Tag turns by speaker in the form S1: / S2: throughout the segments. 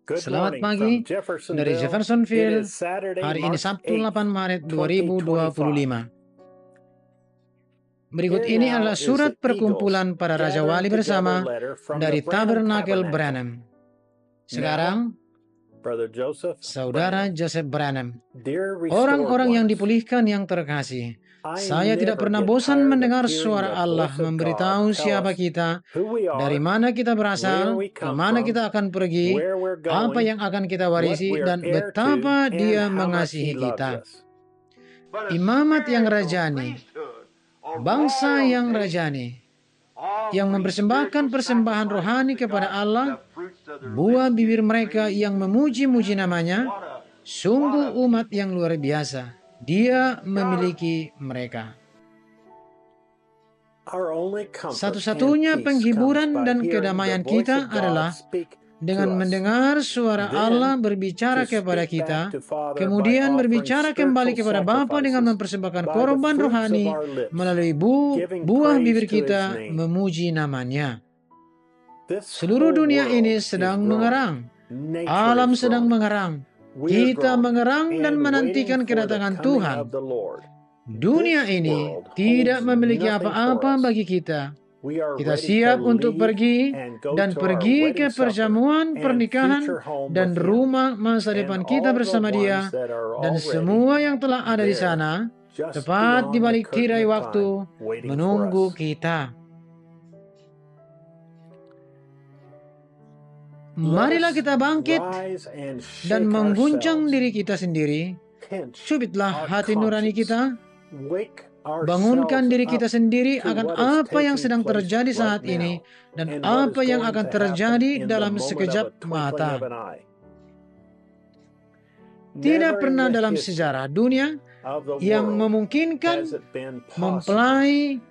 S1: Selamat pagi dari Jeffersonville. Hari ini Sabtu 8 Maret 2025. Berikut ini adalah surat perkumpulan para Raja Wali bersama dari Tabernakel Branham. Sekarang, Saudara Joseph Branham, orang-orang yang dipulihkan yang terkasih, saya tidak pernah bosan mendengar suara Allah memberitahu siapa kita, dari mana kita berasal, kemana kita akan pergi, apa yang akan kita warisi, dan betapa Dia mengasihi kita. Imamat yang rajani, bangsa yang rajani, yang mempersembahkan persembahan rohani kepada Allah, buah bibir mereka yang memuji-muji namanya, sungguh umat yang luar biasa. Dia memiliki mereka. Satu-satunya penghiburan dan kedamaian kita adalah dengan mendengar suara Allah berbicara kepada kita, kemudian berbicara kembali kepada Bapa dengan mempersembahkan korban rohani melalui buah bibir kita memuji namanya. Seluruh dunia ini sedang mengerang, alam sedang mengerang, kita mengerang dan menantikan kedatangan Tuhan. Dunia ini tidak memiliki apa-apa bagi kita. Kita siap untuk pergi dan pergi ke perjamuan pernikahan dan rumah masa depan kita bersama Dia, dan semua yang telah ada di sana, tepat di balik tirai waktu, menunggu kita. Marilah kita bangkit dan mengguncang diri kita sendiri. Cubitlah hati nurani kita. Bangunkan diri kita sendiri akan apa yang sedang terjadi saat ini dan apa yang akan terjadi dalam sekejap mata. Tidak pernah dalam sejarah dunia yang memungkinkan mempelai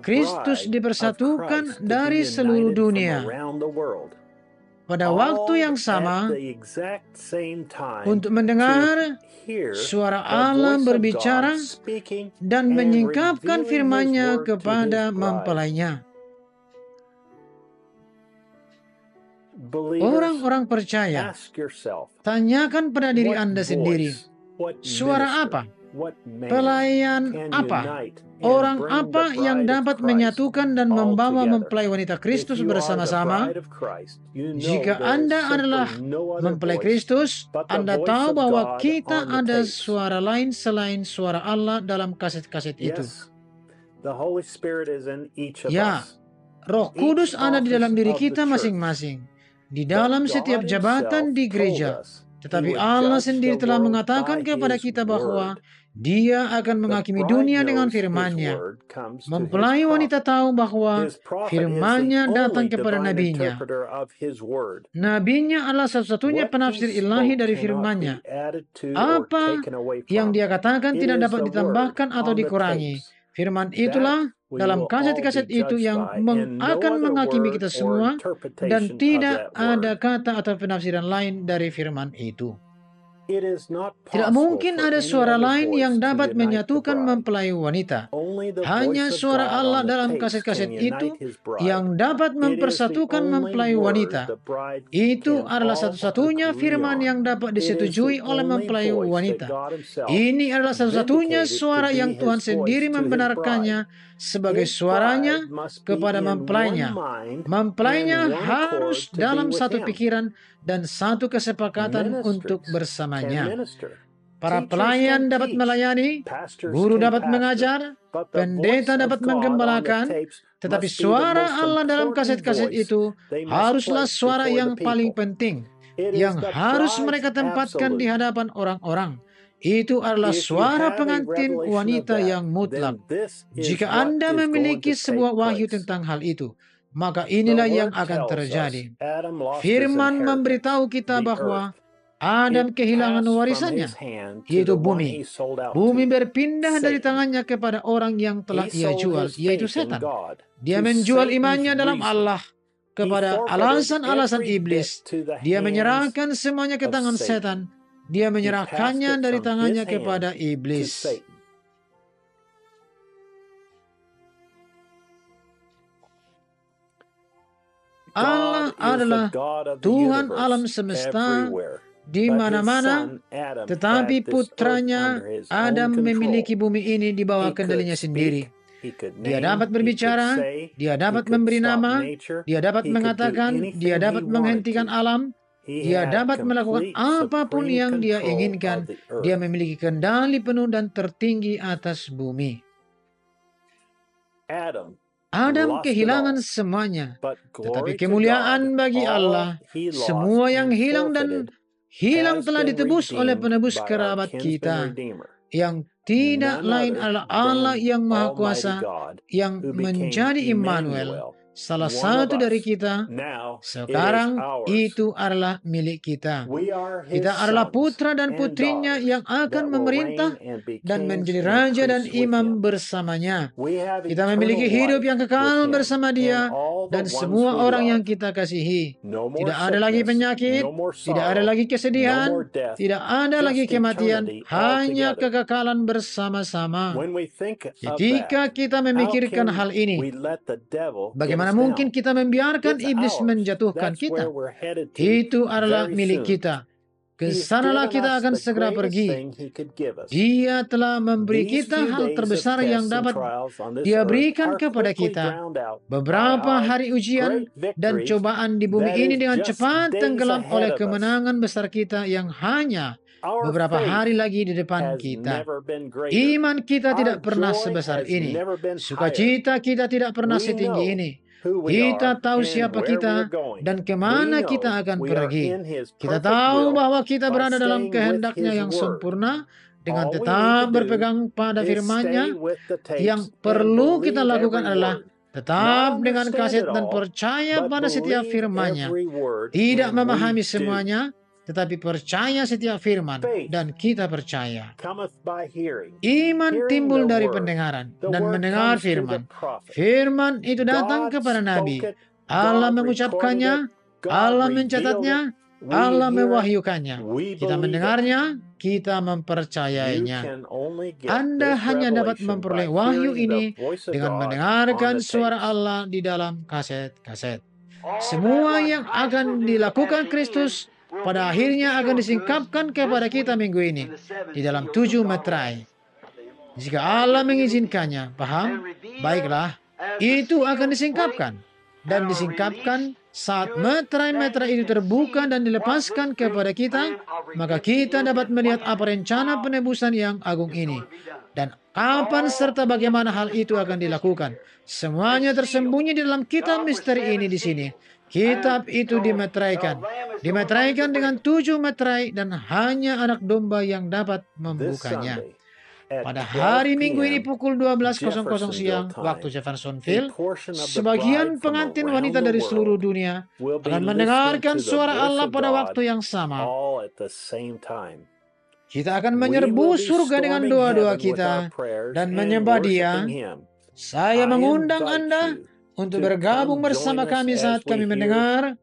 S1: Kristus dipersatukan dari seluruh dunia pada waktu yang sama untuk mendengar suara Allah berbicara dan menyingkapkan firman-Nya kepada mempelainya. Orang-orang percaya, tanyakan pada diri Anda sendiri, suara apa? Pelayan apa? Orang apa yang dapat menyatukan dan membawa mempelai wanita Kristus bersama-sama? Jika Anda adalah mempelai Kristus, Anda tahu bahwa kita ada suara lain selain suara Allah dalam kaset-kaset itu. Ya, Roh Kudus ada di dalam diri kita masing-masing, di dalam setiap jabatan di gereja. Tetapi Allah sendiri telah mengatakan kepada kita bahwa Dia akan menghakimi dunia dengan firman-Nya. Mempelai wanita tahu bahwa firman-Nya datang kepada nabinya. Nabinya adalah satu-satunya penafsir ilahi dari firman-Nya. Apa yang Dia katakan tidak dapat ditambahkan atau dikurangi. Firman itulah dalam kaset-kaset itu yang akan menghakimi kita semua, dan tidak ada kata atau penafsiran lain dari firman itu. Tidak mungkin ada suara lain yang dapat menyatukan mempelai wanita. Hanya suara Allah dalam kaset-kaset itu yang dapat mempersatukan mempelai wanita. Itu adalah satu-satunya firman yang dapat disetujui oleh mempelai wanita. Ini adalah satu-satunya suara yang Tuhan sendiri membenarkannya sebagai suaranya kepada mempelainya. Mempelainya harus dalam satu pikiran dan satu kesepakatan untuk bersamanya. Para pelayan dapat melayani, guru dapat mengajar, pendeta dapat menggembalakan, tetapi suara Allah dalam kaset-kaset itu haruslah suara yang paling penting, yang harus mereka tempatkan di hadapan orang-orang. Itu adalah suara pengantin wanita yang mutlak. Jika Anda memiliki sebuah wahyu tentang hal itu, maka inilah yang akan terjadi. Firman memberitahu kita bahwa Adam kehilangan warisannya, yaitu bumi. Bumi berpindah dari tangannya kepada orang yang telah ia jual, yaitu setan. Dia menjual imannya dalam Allah kepada alasan-alasan iblis. Dia menyerahkan semuanya ke tangan setan. Dia menyerahkannya dari tangannya kepada iblis. Allah adalah Tuhan alam semesta di mana-mana, tetapi putranya Adam memiliki bumi ini di bawah kendalinya sendiri. Dia dapat berbicara, dia dapat memberi nama, dia dapat mengatakan, dia dapat menghentikan alam, dia dapat melakukan apapun yang dia inginkan. Dia memiliki kendali penuh dan tertinggi atas bumi. Adam kehilangan semuanya, tetapi kemuliaan bagi Allah, semua yang hilang dan hilang telah ditebus oleh penebus kerabat kita, yang tidak lain adalah Allah yang Maha Kuasa, yang menjadi Immanuel, salah satu dari kita. Sekarang itu adalah milik kita. Kita adalah putra dan putrinya yang akan memerintah dan menjadi raja dan imam bersamanya. Kita memiliki hidup yang kekal bersama Dia dan semua orang yang kita kasihi. Tidak ada lagi penyakit, tidak ada lagi kesedihan, tidak ada lagi kematian, hanya kekekalan bersama-sama. Ketika kita memikirkan hal ini, bagaimana mungkin kita membiarkan iblis menjatuhkan kita? Itu adalah milik kita. Kesanalah kita akan segera pergi. Dia telah memberi kita hal terbesar yang dapat Dia berikan kepada kita. Beberapa hari ujian dan cobaan di bumi ini dengan cepat tenggelam oleh kemenangan besar kita yang hanya beberapa hari lagi di depan kita. Iman kita tidak pernah sebesar ini. Sukacita kita tidak pernah setinggi ini. Kita tahu siapa kita dan kemana kita akan pergi. Kita tahu bahwa kita berada dalam kehendak-Nya yang sempurna. Dengan tetap berpegang pada firman-Nya, yang perlu kita lakukan adalah tetap dengan kasih dan percaya pada setiap firman-Nya. Tidak memahami semuanya, tetapi percaya setiap firman, dan kita percaya. Iman timbul dari pendengaran dan mendengar firman. Firman itu datang kepada Nabi. Allah mengucapkannya, Allah mencatatnya, Allah mewahyukannya. Kita mendengarnya, kita mempercayainya. Anda hanya dapat memperoleh wahyu ini dengan mendengarkan suara Allah di dalam kaset-kaset. Semua yang akan dilakukan Kristus pada akhirnya akan disingkapkan kepada kita minggu ini di dalam 7 meterai. Jika Allah mengizinkannya, paham? Baiklah, itu akan disingkapkan. Dan disingkapkan saat meterai-meterai itu terbuka dan dilepaskan kepada kita, maka kita dapat melihat apa rencana penebusan yang agung ini. Dan kapan serta bagaimana hal itu akan dilakukan. Semuanya tersembunyi di dalam kitab misteri ini di sini. Kitab itu dimeteraikan dengan 7 meterai dan hanya anak domba yang dapat membukanya. Pada hari Minggu ini pukul 12.00 siang waktu Jeffersonville, sebagian pengantin wanita dari seluruh dunia akan mendengarkan suara Allah pada waktu yang sama. Kita akan menyerbu surga dengan doa-doa kita dan menyembah Dia. Saya mengundang Anda untuk bergabung bersama kami saat kami mendengar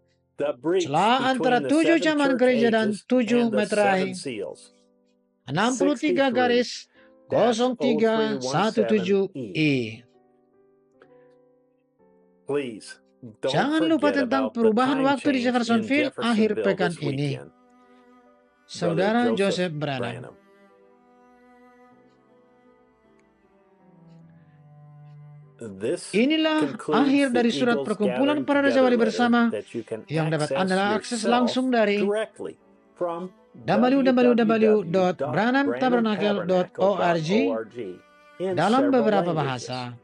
S1: celah antara 7 zaman gereja dan 7 meterai 63-0317E. Jangan lupa tentang perubahan waktu di Jeffersonville akhir pekan ini. Saudara Joseph Branham. Inilah akhir dari surat perkumpulan para Raja Wali bersama yang dapat Anda akses langsung dari www.branhamtabernacle.org dalam beberapa bahasa.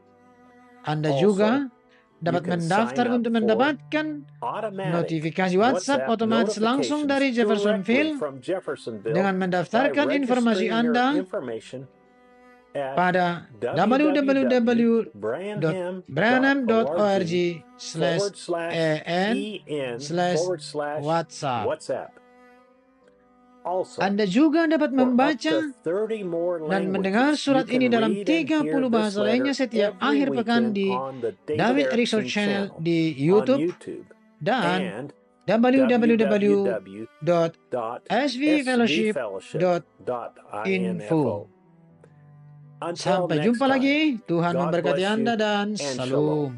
S1: Anda juga dapat mendaftar untuk mendapatkan notifikasi WhatsApp otomatis langsung dari Jeffersonville dengan mendaftarkan informasi Anda pada www.branham.org/en/WhatsApp. Anda juga dapat membaca dan mendengar surat ini dalam 30 bahasa lainnya setiap akhir pekan di David Erickson Channel di YouTube dan www.svfellowship.info. Sampai jumpa lagi. Tuhan memberkati Anda dan salam.